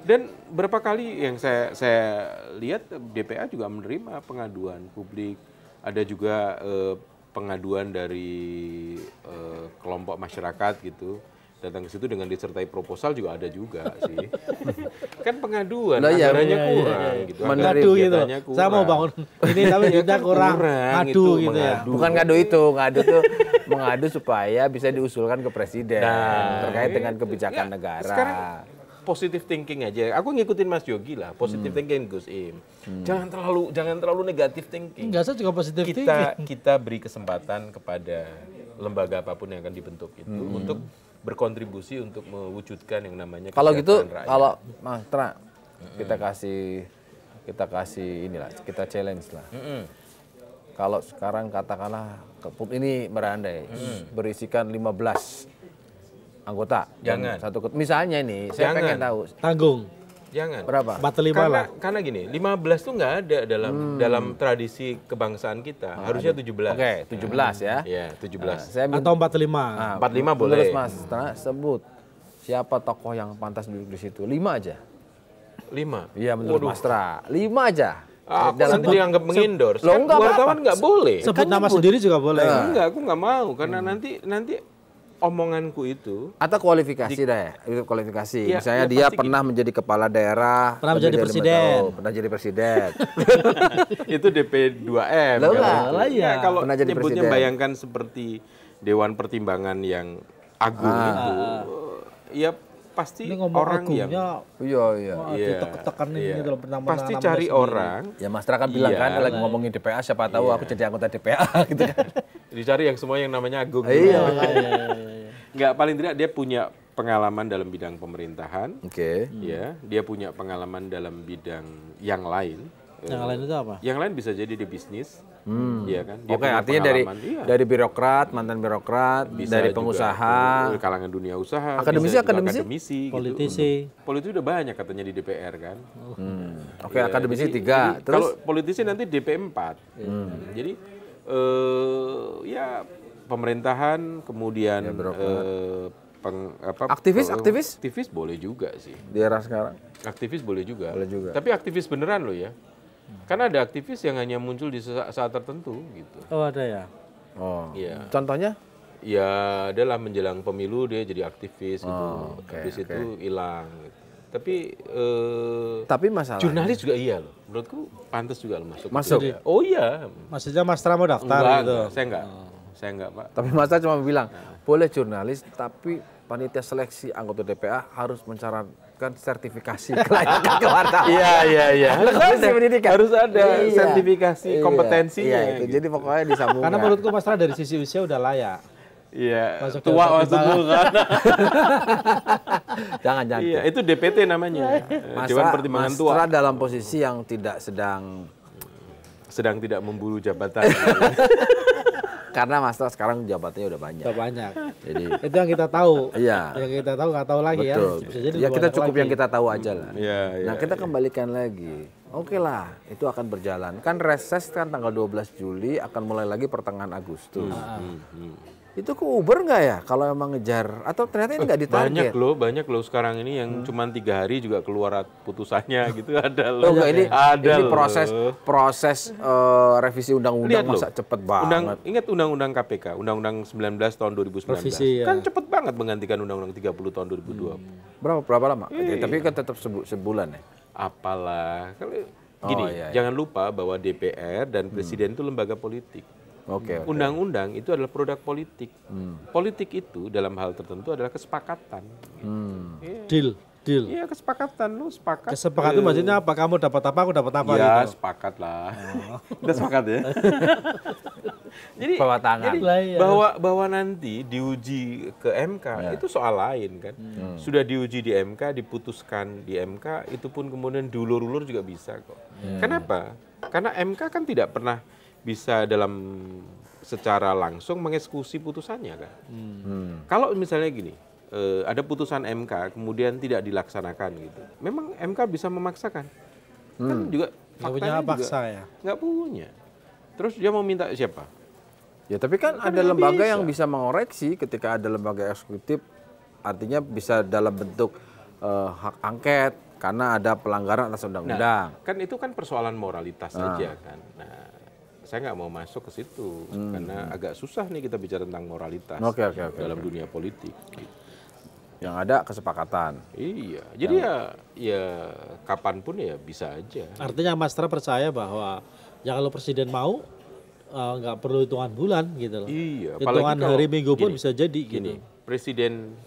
[SPEAKER 2] Dan berapa kali yang saya lihat DPA juga menerima pengaduan publik, ada juga pengaduan dari kelompok masyarakat gitu. Datang ke situ dengan disertai proposal juga ada juga sih. Kan pengaduan,
[SPEAKER 3] Lah, iya,
[SPEAKER 2] anggarannya
[SPEAKER 1] iya,
[SPEAKER 2] kurang
[SPEAKER 1] iya.
[SPEAKER 2] gitu.
[SPEAKER 3] Menerima
[SPEAKER 1] Ngadu gitu.
[SPEAKER 2] kegiatannya kurang.
[SPEAKER 1] Saya mau bangun ini tapi duitnya kurang. Ngadu
[SPEAKER 2] itu,
[SPEAKER 1] gitu ya.
[SPEAKER 2] mengadu.
[SPEAKER 3] Bukan ngadu itu, ngadu tuh mengadu supaya bisa diusulkan ke presiden terkait dengan kebijakan
[SPEAKER 2] Ya,
[SPEAKER 3] negara.
[SPEAKER 2] Sekarang positive thinking aja. Aku ngikutin Mas Yogi lah, positive thinking Gus Im. Jangan terlalu negatif thinking.
[SPEAKER 1] Enggak, saya juga positif
[SPEAKER 2] Kita beri kesempatan kepada lembaga apapun yang akan dibentuk itu untuk berkontribusi untuk mewujudkan yang namanya
[SPEAKER 3] Kalau gitu,
[SPEAKER 2] kesejahteraan rakyat.
[SPEAKER 3] kalau Mas Tra, kita kasih inilah, kita challenge lah. Kalau sekarang katakanlah ini berandai berisikan 15 anggota. dan
[SPEAKER 2] Jangan.
[SPEAKER 3] Misalnya ini, saya pengen tahu
[SPEAKER 1] Tanggung.
[SPEAKER 2] Jangan.
[SPEAKER 3] berapa?
[SPEAKER 1] 45 lah.
[SPEAKER 2] Karena gini, 15 tuh nggak ada dalam tradisi kebangsaan kita. Harusnya 17.
[SPEAKER 3] Oke, 17 ya.
[SPEAKER 2] Iya, 17.
[SPEAKER 3] Saya
[SPEAKER 1] Atau 45.
[SPEAKER 3] Nah,
[SPEAKER 2] 45 boleh.
[SPEAKER 3] Terus Mas Tra, sebut siapa tokoh yang pantas duduk di situ? 5 aja.
[SPEAKER 2] 5.
[SPEAKER 3] Iya menurut Mas Tra, 5 aja.
[SPEAKER 2] Aku nanti dianggap mengendorse.
[SPEAKER 3] Loh,
[SPEAKER 2] Kan
[SPEAKER 3] enggak
[SPEAKER 2] wartawan
[SPEAKER 3] apa-apa.
[SPEAKER 2] nggak boleh.
[SPEAKER 1] Sebut nama sendiri juga boleh.
[SPEAKER 2] Enggak, aku nggak mau karena nanti omonganku itu
[SPEAKER 3] Atau kualifikasi deh, itu kualifikasi.
[SPEAKER 2] Ya,
[SPEAKER 3] Misalnya
[SPEAKER 2] ya
[SPEAKER 3] dia
[SPEAKER 2] pasti
[SPEAKER 3] pernah menjadi kepala daerah,
[SPEAKER 1] Pernah
[SPEAKER 3] lebih
[SPEAKER 1] menjadi
[SPEAKER 3] dari 5
[SPEAKER 1] presiden.
[SPEAKER 3] tahun, pernah jadi presiden.
[SPEAKER 2] itu DP2M.
[SPEAKER 3] Lah,
[SPEAKER 2] kan
[SPEAKER 3] lah,
[SPEAKER 2] itu.
[SPEAKER 1] lah, iya.
[SPEAKER 2] Nah, kalau
[SPEAKER 3] Pernah jadi
[SPEAKER 2] nyebutnya
[SPEAKER 3] presiden.
[SPEAKER 2] bayangkan seperti Dewan Pertimbangan yang agung itu, ya pasti
[SPEAKER 1] Ini ngomong
[SPEAKER 2] orang yang
[SPEAKER 1] agungnya
[SPEAKER 3] Iya, iya.
[SPEAKER 1] wah,
[SPEAKER 2] Iya,
[SPEAKER 1] ditekan ini
[SPEAKER 2] iya.
[SPEAKER 1] gitu loh pertama
[SPEAKER 2] pasti cari orang,
[SPEAKER 3] Ya Mas Tra kan bilang
[SPEAKER 2] Iya.
[SPEAKER 3] kan lagi ngomongin DPA, siapa tahu aku jadi anggota DPA gitu kan.
[SPEAKER 2] dicari yang semua yang namanya agung.
[SPEAKER 3] Iya.
[SPEAKER 2] Nggak, paling tidak dia punya pengalaman dalam bidang pemerintahan,
[SPEAKER 3] Oke.
[SPEAKER 2] ya, dia punya pengalaman dalam bidang yang lain.
[SPEAKER 1] Yang lain itu apa?
[SPEAKER 2] Yang lain bisa jadi di bisnis, ya kan? Dia
[SPEAKER 3] Oke,
[SPEAKER 2] punya
[SPEAKER 3] artinya
[SPEAKER 2] pengalaman, iya.
[SPEAKER 3] dari birokrat, mantan birokrat,
[SPEAKER 2] Bisa
[SPEAKER 3] dari
[SPEAKER 2] juga
[SPEAKER 3] pengusaha,
[SPEAKER 2] ke kalangan dunia usaha,
[SPEAKER 3] Akademisi,
[SPEAKER 2] bisa juga
[SPEAKER 3] akademisi?
[SPEAKER 2] gitu.
[SPEAKER 1] Politisi.
[SPEAKER 2] Politisi udah banyak katanya di DPR kan.
[SPEAKER 3] Oke,
[SPEAKER 2] Ya,
[SPEAKER 3] akademisi
[SPEAKER 2] jadi-
[SPEAKER 3] 3.
[SPEAKER 2] jadi
[SPEAKER 3] Terus
[SPEAKER 2] kalau politisi nanti DP4. Jadi ya pemerintahan, kemudian aktivis boleh juga sih.
[SPEAKER 3] di era sekarang
[SPEAKER 2] Aktivis boleh juga.
[SPEAKER 3] Boleh juga.
[SPEAKER 2] Tapi aktivis beneran loh ya. Karena ada aktivis yang hanya muncul di saat tertentu gitu.
[SPEAKER 1] Oh, ada ya.
[SPEAKER 3] Oh.
[SPEAKER 2] Iya.
[SPEAKER 3] Contohnya?
[SPEAKER 2] Ya adalah menjelang pemilu dia jadi aktivis gitu.
[SPEAKER 3] oke,
[SPEAKER 2] Habis
[SPEAKER 3] oke.
[SPEAKER 2] itu hilang gitu.
[SPEAKER 3] Tapi masalah
[SPEAKER 2] jurnalis juga iya loh. Menurutku pantas juga loh masuk.
[SPEAKER 3] Masuk?
[SPEAKER 2] Gitu. Oh iya.
[SPEAKER 1] Maksudnya Mas Tra mau daftar
[SPEAKER 2] Enggak,
[SPEAKER 1] gitu.
[SPEAKER 2] enggak, saya enggak. saya enggak, Pak.
[SPEAKER 3] Tapi Mastra cuma bilang, boleh jurnalis, tapi panitia seleksi anggota DPA harus mencatatkan sertifikasi kelayakan kewartaan.
[SPEAKER 2] Iya. Harus ada
[SPEAKER 3] Iya.
[SPEAKER 2] sertifikasi kompetensinya.
[SPEAKER 3] Iya, itu.
[SPEAKER 2] gitu.
[SPEAKER 3] Jadi pokoknya disambungkan.
[SPEAKER 1] Karena menurutku Mastra dari sisi usia udah layak.
[SPEAKER 2] Iya,
[SPEAKER 1] Masuk
[SPEAKER 2] tua
[SPEAKER 1] dalam
[SPEAKER 2] maksudku kan.
[SPEAKER 3] Jangan.
[SPEAKER 2] Iya, itu DPT namanya. Dewan Pertimbangan Tua.
[SPEAKER 3] Mastra dalam posisi yang tidak
[SPEAKER 2] Sedang tidak memburu jabatan.
[SPEAKER 3] karena Mastra sekarang jabatannya udah banyak.
[SPEAKER 1] Udah banyak.
[SPEAKER 3] Jadi
[SPEAKER 1] Itu yang kita tahu.
[SPEAKER 3] Iya.
[SPEAKER 1] Yang kita tahu nggak tahu lagi
[SPEAKER 3] betul.
[SPEAKER 1] ya. Bisa jadi
[SPEAKER 3] Ya
[SPEAKER 1] lebih
[SPEAKER 3] kita
[SPEAKER 1] banyak
[SPEAKER 3] cukup
[SPEAKER 1] lagi.
[SPEAKER 3] yang kita tahu aja lah.
[SPEAKER 2] Iya,
[SPEAKER 3] Nah, kita kembalikan lagi. Oke lah, itu akan berjalan. Kan reses kan tanggal 12 Juli akan mulai lagi pertengahan Agustus. Itu ke Uber nggak ya kalau emang ngejar? Atau ternyata ini nggak ditarget?
[SPEAKER 2] Banyak loh sekarang ini yang cuma 3 hari juga keluar putusannya gitu ada
[SPEAKER 3] Oh,
[SPEAKER 2] loh.
[SPEAKER 3] enggak, ini
[SPEAKER 2] loh.
[SPEAKER 3] proses revisi undang-undang
[SPEAKER 2] Lihat loh.
[SPEAKER 3] masa cepet banget.
[SPEAKER 2] Ingat undang-undang KPK, undang-undang 19 tahun 2019.
[SPEAKER 1] Revisi, ya.
[SPEAKER 2] Kan cepet banget menggantikan undang-undang 30 tahun 2020.
[SPEAKER 3] Berapa lama? Tapi kan tetap sebulan ya.
[SPEAKER 2] Apalah. Kalau gini,
[SPEAKER 3] iya.
[SPEAKER 2] jangan lupa bahwa DPR dan Presiden itu lembaga politik.
[SPEAKER 3] Oke.
[SPEAKER 2] Undang-undang itu adalah produk politik. Politik itu dalam hal tertentu adalah kesepakatan.
[SPEAKER 1] Deal.
[SPEAKER 2] Iya, kesepakatan, lu sepakat.
[SPEAKER 1] Kesepakatan itu maksudnya apa? Kamu dapat apa, aku dapat apa
[SPEAKER 2] Ya,
[SPEAKER 1] gitu.
[SPEAKER 2] sepakat lah. Udah sepakat ya. Jadi,
[SPEAKER 3] Bawa tangan.
[SPEAKER 2] jadi bahwa nanti diuji ke MK itu soal lain kan. Sudah diuji di MK, diputuskan di MK, itu pun kemudian diulur-ulur juga bisa kok. Kenapa? Karena MK kan tidak pernah bisa dalam secara langsung mengeksekusi putusannya kan. Kalau misalnya gini, ada putusan MK kemudian tidak dilaksanakan gitu. Memang MK bisa memaksakan. Kan juga
[SPEAKER 1] Nggak punya
[SPEAKER 2] faktanya
[SPEAKER 1] paksa
[SPEAKER 2] juga
[SPEAKER 1] ya.
[SPEAKER 2] nggak punya. Terus dia mau minta siapa?
[SPEAKER 3] Ya tapi kan ada
[SPEAKER 2] nggak
[SPEAKER 3] lembaga
[SPEAKER 2] bisa.
[SPEAKER 3] yang bisa mengoreksi ketika ada lembaga eksekutif, artinya bisa dalam bentuk hak angket karena ada pelanggaran atas undang-undang.
[SPEAKER 2] Kan itu kan persoalan moralitas saja kan. Nah, saya nggak mau masuk ke situ karena agak susah nih kita bicara tentang moralitas
[SPEAKER 3] Oke.
[SPEAKER 2] dalam dunia politik. Gitu.
[SPEAKER 3] Yang ada kesepakatan.
[SPEAKER 2] Iya, jadi ya kapanpun ya bisa aja.
[SPEAKER 1] Artinya Mastra percaya bahwa ya kalau presiden mau nggak perlu hitungan bulan gitu loh.
[SPEAKER 2] Iya,
[SPEAKER 1] Hitungan
[SPEAKER 2] kalau
[SPEAKER 1] hari Minggu pun
[SPEAKER 2] gini,
[SPEAKER 1] bisa jadi
[SPEAKER 2] Gini,
[SPEAKER 1] gitu.
[SPEAKER 2] presiden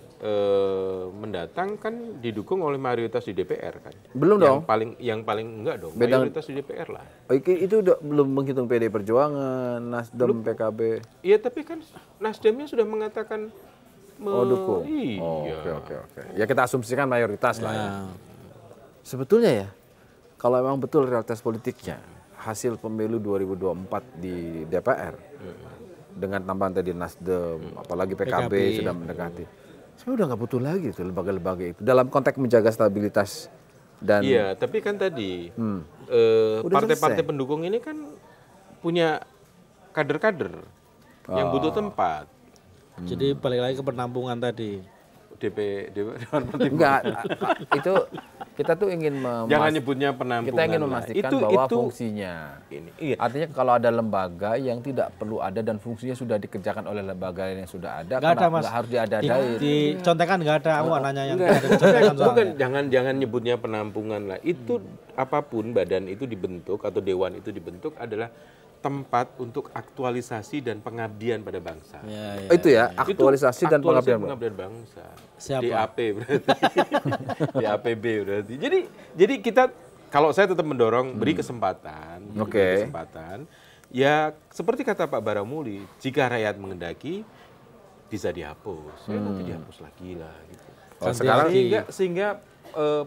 [SPEAKER 2] mendatang kan didukung oleh mayoritas di DPR kan.
[SPEAKER 3] Belum dong.
[SPEAKER 2] Yang paling enggak dong,
[SPEAKER 3] Beda-
[SPEAKER 2] mayoritas di DPR lah.
[SPEAKER 3] Itu udah belum menghitung PD Perjuangan, Nasdem, PKB.
[SPEAKER 2] Iya, tapi kan Nasdemnya sudah mengatakan
[SPEAKER 3] Dukung.
[SPEAKER 2] Iya.
[SPEAKER 3] Oke. Ya kita asumsikan mayoritas lah ya. Sebetulnya ya, kalau memang betul realitas politiknya, hasil pemilu 2024 di DPR, dengan tambahan tadi Nasdem, apalagi PKB sudah mendekati. Saya udah nggak butuh lagi tuh lembaga-lembaga itu dalam konteks menjaga stabilitas dan
[SPEAKER 2] Iya, tapi kan tadi
[SPEAKER 3] Udah
[SPEAKER 2] partai-partai
[SPEAKER 3] selesai.
[SPEAKER 2] pendukung ini kan punya kader-kader yang butuh tempat.
[SPEAKER 1] Jadi balik lagi ke penampungan tadi.
[SPEAKER 2] Dewan Pertimbangan.
[SPEAKER 3] enggak itu kita tuh ingin
[SPEAKER 2] Jangan nyebutnya penampungan.
[SPEAKER 3] kita ingin
[SPEAKER 2] lah.
[SPEAKER 3] memastikan bahwa
[SPEAKER 2] itu
[SPEAKER 3] fungsinya.
[SPEAKER 2] iya.
[SPEAKER 3] Artinya kalau ada lembaga yang tidak perlu ada dan fungsinya sudah dikerjakan oleh lembaga yang sudah ada,
[SPEAKER 1] Nggak ada, Mas.
[SPEAKER 3] nggak harus diada-adain.
[SPEAKER 1] Di contekan nggak ada, aku nggak nanya yang
[SPEAKER 2] Enggak,
[SPEAKER 1] ada di contekan
[SPEAKER 2] bukan,
[SPEAKER 1] soalnya.
[SPEAKER 2] jangan nyebutnya penampungan lah. Itu apapun badan itu dibentuk atau dewan itu dibentuk adalah tempat untuk aktualisasi dan pengabdian pada bangsa.
[SPEAKER 1] Ya, ya.
[SPEAKER 3] Itu ya, aktualisasi dan pengabdian.
[SPEAKER 2] bangsa.
[SPEAKER 1] Siapa?
[SPEAKER 2] DAP berarti. DAPB berarti. Jadi kita kalau saya tetap mendorong beri kesempatan,
[SPEAKER 3] Oke.
[SPEAKER 2] beri kesempatan. Ya seperti kata Pak Baramuli, jika rakyat mengendaki bisa dihapus. Ya nanti dihapus lagi lah gitu.
[SPEAKER 3] Oh, sekarang
[SPEAKER 2] Sehingga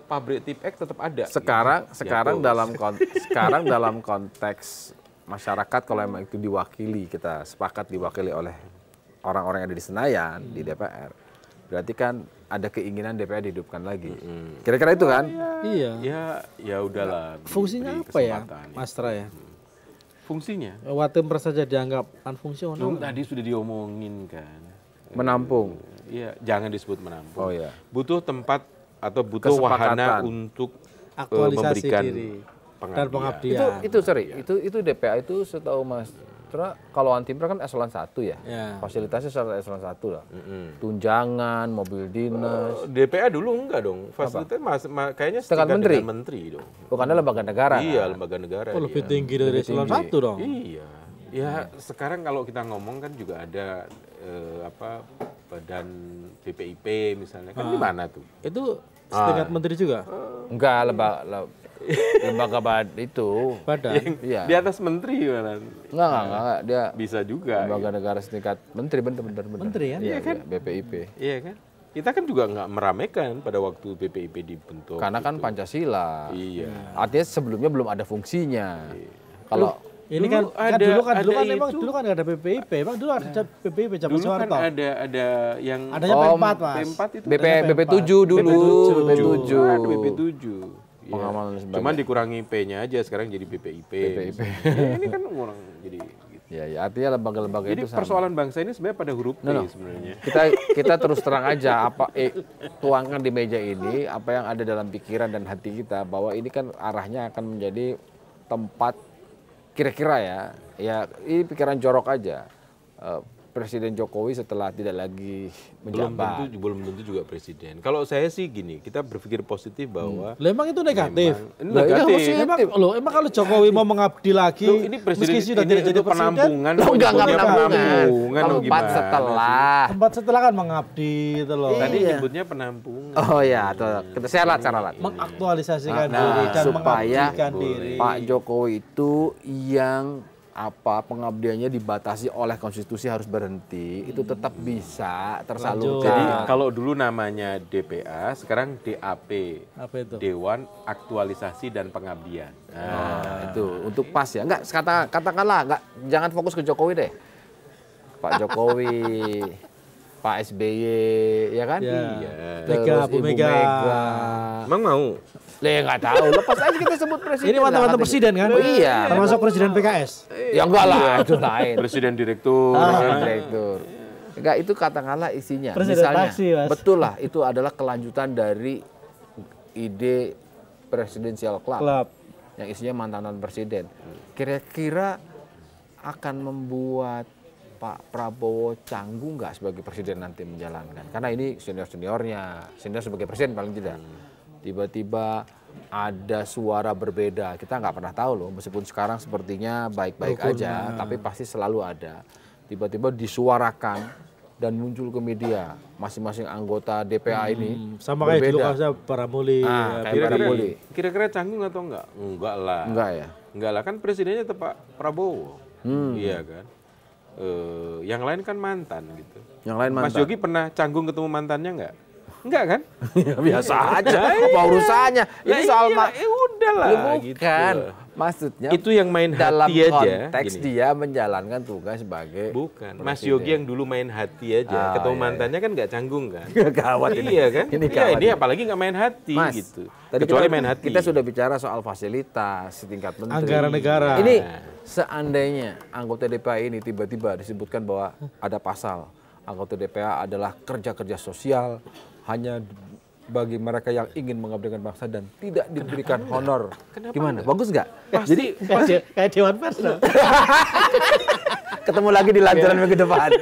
[SPEAKER 2] pabrik Tipex tetap ada.
[SPEAKER 3] sekarang
[SPEAKER 2] Dihapus.
[SPEAKER 3] dalam konteks masyarakat kalau emang itu diwakili, kita sepakat diwakili oleh orang-orang yang ada di Senayan, di DPR. Berarti kan ada keinginan DPR dihidupkan lagi. Kira-kira itu kan?
[SPEAKER 1] Iya.
[SPEAKER 2] Ya udahlah.
[SPEAKER 1] Fungsinya
[SPEAKER 2] beri
[SPEAKER 1] apa ya,
[SPEAKER 2] kesempatan.
[SPEAKER 1] Mastra ya?
[SPEAKER 2] Fungsinya?
[SPEAKER 1] Watimper saja dianggap unfungsional.
[SPEAKER 2] Tadi sudah diomongin kan.
[SPEAKER 3] Menampung.
[SPEAKER 2] Iya, jangan disebut menampung.
[SPEAKER 3] Oh iya.
[SPEAKER 2] Butuh tempat atau butuh
[SPEAKER 3] Kesepakatan.
[SPEAKER 2] wahana untuk
[SPEAKER 1] Aktualisasi
[SPEAKER 2] memberikan
[SPEAKER 1] diri dan
[SPEAKER 2] pengabdian.
[SPEAKER 1] pengabdian.
[SPEAKER 3] Itu DPA itu setahu Mas Tra, kalau Antimpra kan eselon 1 ya.
[SPEAKER 1] Ya.
[SPEAKER 3] Fasilitasnya eselon 1 lah. Tunjangan, mobil dinas.
[SPEAKER 2] DPA dulu enggak dong. Fasilitas kayaknya
[SPEAKER 3] Setingkat menteri?
[SPEAKER 2] dengan menteri dong.
[SPEAKER 3] Bukannya lembaga negara.
[SPEAKER 2] Iya,
[SPEAKER 3] kan?
[SPEAKER 2] lembaga negara.
[SPEAKER 1] Oh, lebih
[SPEAKER 2] iya.
[SPEAKER 1] tinggi dari eselon 1 dong.
[SPEAKER 2] Iya. Ya sekarang kalau kita ngomong kan juga ada badan BPIP misalnya, kan di mana tuh?
[SPEAKER 1] Itu setingkat menteri juga?
[SPEAKER 3] Enggak, lembaga itu.
[SPEAKER 1] Badan?
[SPEAKER 3] Iya.
[SPEAKER 2] Di atas menteri mana?
[SPEAKER 3] Enggak, dia
[SPEAKER 2] bisa juga.
[SPEAKER 3] lembaga negara setingkat menteri, bener.
[SPEAKER 1] Menteri kan?
[SPEAKER 3] Iya
[SPEAKER 2] kan?
[SPEAKER 3] BPIP.
[SPEAKER 2] Iya kan? Kita kan juga nggak meramaikan pada waktu BPIP dibentuk.
[SPEAKER 3] Karena kan
[SPEAKER 2] gitu.
[SPEAKER 3] Pancasila.
[SPEAKER 2] Iya.
[SPEAKER 3] Artinya sebelumnya belum ada fungsinya. Kalau
[SPEAKER 1] Ini
[SPEAKER 2] Dulu
[SPEAKER 1] dulu kan
[SPEAKER 2] itu.
[SPEAKER 1] nggak ada BPIP. Emang dulu ada BPIP zaman
[SPEAKER 2] Dulu kan
[SPEAKER 1] Soeharto.
[SPEAKER 2] ada yang
[SPEAKER 1] Adanya P4, Mas.
[SPEAKER 2] P4 itu
[SPEAKER 3] BP7 dulu. BP7.
[SPEAKER 2] Ada BP7. Ya.
[SPEAKER 3] Pengamanan dan sebagainya.
[SPEAKER 2] Cuman dikurangi P-nya aja, sekarang jadi BPIP. Ya, ini kan orang jadi gitu.
[SPEAKER 3] Ya, artinya lembaga-lembaga
[SPEAKER 2] Jadi
[SPEAKER 3] itu sama.
[SPEAKER 2] persoalan bangsa ini sebenarnya pada huruf P sebenarnya.
[SPEAKER 3] Kita terus terang aja tuangkan di meja ini apa yang ada dalam pikiran dan hati kita, bahwa ini kan arahnya akan menjadi tempat kira-kira ya ini pikiran jorok aja. Presiden Jokowi setelah tidak lagi menjabat.
[SPEAKER 2] Belum tentu juga presiden. Kalau saya sih gini, kita berpikir positif bahwa
[SPEAKER 1] Emang itu negatif.
[SPEAKER 2] Negatif.
[SPEAKER 1] Emang kalau Jokowi mau mengabdi lagi,
[SPEAKER 2] ini presiden,
[SPEAKER 1] meski sudah
[SPEAKER 2] ini
[SPEAKER 1] tidak jadi
[SPEAKER 2] penampungan.
[SPEAKER 3] Enggak penampungan.
[SPEAKER 2] Tempat
[SPEAKER 3] setelah.
[SPEAKER 1] Tempat setelah kan mengabdi itu loh.
[SPEAKER 2] Tadi nyebutnya penampungan.
[SPEAKER 3] Oh ya, saya cara
[SPEAKER 1] Mengaktualisasikan diri dan
[SPEAKER 3] supaya
[SPEAKER 1] mengabdikan diri.
[SPEAKER 3] Pak Jokowi itu yang pengabdiannya dibatasi oleh konstitusi harus berhenti, itu tetap bisa tersalurkan.
[SPEAKER 2] Jadi kalau dulu namanya DPA, sekarang DAP.
[SPEAKER 1] Apa itu?
[SPEAKER 2] Dewan Aktualisasi dan Pengabdian.
[SPEAKER 3] Itu untuk pas ya. Enggak, katakanlah jangan fokus ke Jokowi deh. Pak Jokowi, Pak SBY, ya kan?
[SPEAKER 1] Iya.
[SPEAKER 3] Terus
[SPEAKER 1] Bu
[SPEAKER 3] Ibu
[SPEAKER 1] Mega.
[SPEAKER 2] Emang mau?
[SPEAKER 3] Nggak tahu. Lepas aja kita sebut presiden.
[SPEAKER 1] Ini mantan presiden kan?
[SPEAKER 3] Oh, iya.
[SPEAKER 1] Termasuk presiden PKS.
[SPEAKER 3] Ya enggak lah, itu lain.
[SPEAKER 2] Presiden direktur.
[SPEAKER 3] Direktur. Enggak, itu katakanlah isinya.
[SPEAKER 1] Presiden
[SPEAKER 3] Misalnya,
[SPEAKER 1] taksi, Mas.
[SPEAKER 3] betul lah, itu adalah kelanjutan dari ide Presidential Club. Yang isinya mantan presiden. Kira-kira akan membuat Pak Prabowo canggung nggak sebagai presiden nanti menjalankan? Karena ini senior sebagai presiden paling tidak. Tiba-tiba ada suara berbeda, kita nggak pernah tahu loh, meskipun sekarang sepertinya baik-baik aja, tapi pasti selalu ada. Tiba-tiba disuarakan dan muncul ke media, masing-masing anggota DPA ini
[SPEAKER 1] sama kayak dulu kasusnya Paramuli.
[SPEAKER 2] Kira-kira canggung atau enggak? Enggak lah.
[SPEAKER 3] Enggak ya?
[SPEAKER 2] Enggak lah, kan presidennya tetap Pak Prabowo. Iya kan? Yang lain kan mantan gitu.
[SPEAKER 3] Yang lain mantan.
[SPEAKER 2] Mas Yogi pernah canggung ketemu mantannya enggak? Enggak kan?
[SPEAKER 3] Biasa aja, apa urusannya? Ini soal
[SPEAKER 2] udahlah.
[SPEAKER 3] Bukan, gitu. Maksudnya
[SPEAKER 2] itu yang main
[SPEAKER 3] dalam
[SPEAKER 2] hati aja.
[SPEAKER 3] Konteks gini. Dia menjalankan tugas sebagai
[SPEAKER 2] bukan. Mas Yogi yang dulu main hati aja, ketemu mantannya kan nggak canggung kan?
[SPEAKER 3] Gawat ini.
[SPEAKER 2] Iya kan?
[SPEAKER 3] Ini
[SPEAKER 2] apalagi nggak main hati gitu.
[SPEAKER 3] Tadi
[SPEAKER 2] kecuali main hati.
[SPEAKER 3] Kita sudah bicara soal fasilitas setingkat menteri.
[SPEAKER 1] Anggaran negara.
[SPEAKER 3] Ini seandainya anggota DPA ini tiba-tiba disebutkan bahwa ada pasal anggota DPA adalah kerja-kerja sosial hanya bagi mereka yang ingin mengabdikan bangsa dan tidak diberikan honor. Gimana? Bagus nggak?
[SPEAKER 1] Jadi kayak Dewan Pers.
[SPEAKER 3] Ketemu lagi di lanjutan minggu depan.